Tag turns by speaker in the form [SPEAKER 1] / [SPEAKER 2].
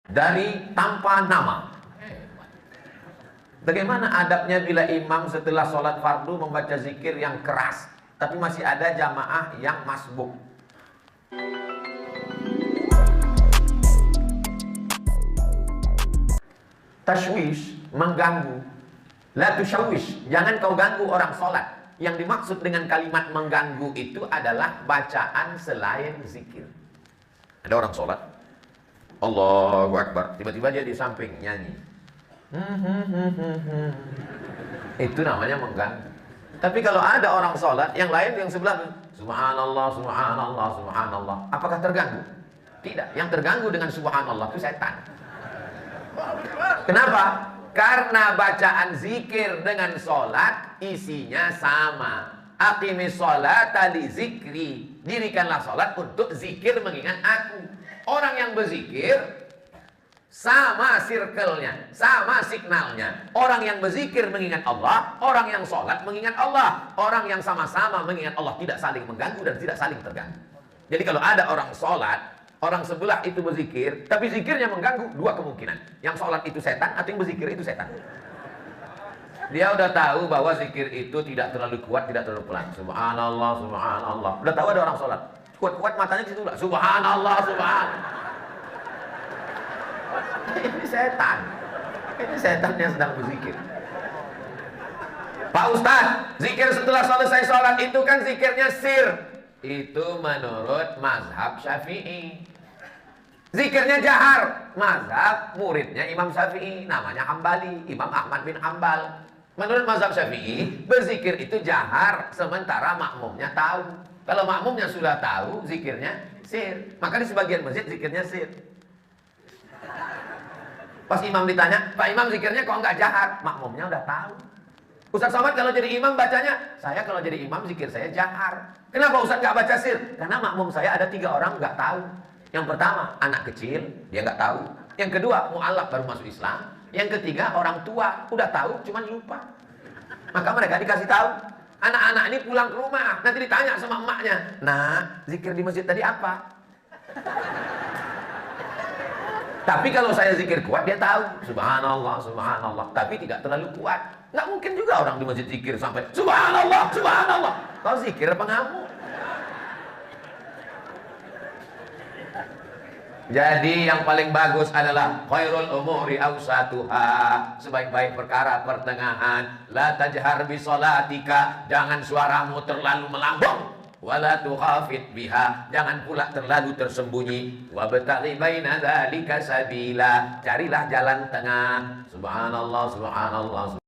[SPEAKER 1] dari tanpa nama. Bagaimana adabnya bila imam setelah sholat fardu membaca zikir yang keras, tapi masih ada jamaah yang masbuk? Tashwish, mengganggu. La tushawwish, jangan kau ganggu orang sholat. Yang dimaksud dengan kalimat mengganggu itu adalah bacaan selain zikir. Ada orang sholat, Allahu Akbar, tiba-tiba dia di samping nyanyi. Itu namanya mengganggu. Tapi kalau ada orang sholat, yang lain yang sebelah, subhanallah, subhanallah, subhanallah, apakah terganggu? Tidak. Yang terganggu dengan subhanallah itu setan. Kenapa? Karena bacaan zikir dengan sholat isinya sama. Aqimis sholata li zikri, dirikanlah sholat untuk zikir mengingat aku. Orang yang berzikir sama circle-nya, sama signalnya. Orang yang berzikir mengingat Allah, orang yang sholat mengingat Allah. Orang yang sama-sama mengingat Allah tidak saling mengganggu dan tidak saling terganggu. Jadi kalau ada orang sholat, orang sebelah itu berzikir, tapi zikirnya mengganggu, dua kemungkinan. Yang sholat itu setan atau yang berzikir itu setan. Dia udah tahu bahwa zikir itu tidak terlalu kuat, tidak terlalu pelan. Subhanallah, subhanallah. Udah tahu ada orang sholat, kuat-kuat matanya di situ lah. Subhanallah, subhanallah. Ini setan. Ini setan yang sedang berzikir. Pak Ustadz, zikir setelah selesai sholat itu kan zikirnya sir. Itu menurut mazhab Syafi'i. Zikirnya jahar, mazhab muridnya Imam Syafi'i, namanya Hambali, Imam Ahmad bin Hambal. Menurut mazhab Syafi'i, berzikir itu jahar sementara makmumnya tahu. Kalau makmumnya sudah tahu, zikirnya sir. Maka di sebagian masjid zikirnya sir. Pas imam ditanya, Pak Imam zikirnya kok nggak jahar? Makmumnya udah tahu. Ustaz Somad kalau jadi imam bacanya, saya kalau jadi imam zikir saya jahar. Kenapa Ustaz nggak baca sir? Karena makmum saya ada 3 orang nggak tahu. Yang pertama anak kecil, dia nggak tahu. Yang kedua mu'alaf baru masuk Islam. Yang ketiga orang tua, udah tahu cuman lupa. Maka mereka dikasih tahu. Anak-anak ini pulang ke rumah, nanti ditanya sama emaknya, nah zikir di masjid tadi apa? Tapi kalau saya zikir kuat, dia tahu. Subhanallah, subhanallah. Tapi tidak terlalu kuat. Nggak mungkin juga orang di masjid zikir sampai subhanallah, subhanallah. Kau zikir apa ngamuk? Jadi yang paling bagus adalah khairul umuri awsatuha, sebaik-baik perkara pertengahan. La tajhar bi sholatika, jangan suaramu terlalu melambung. Wala tukhafit biha, jangan pula terlalu tersembunyi. Wabtaghi baina dzalika sabila, carilah jalan tengah. Subhanallah, subhanallah.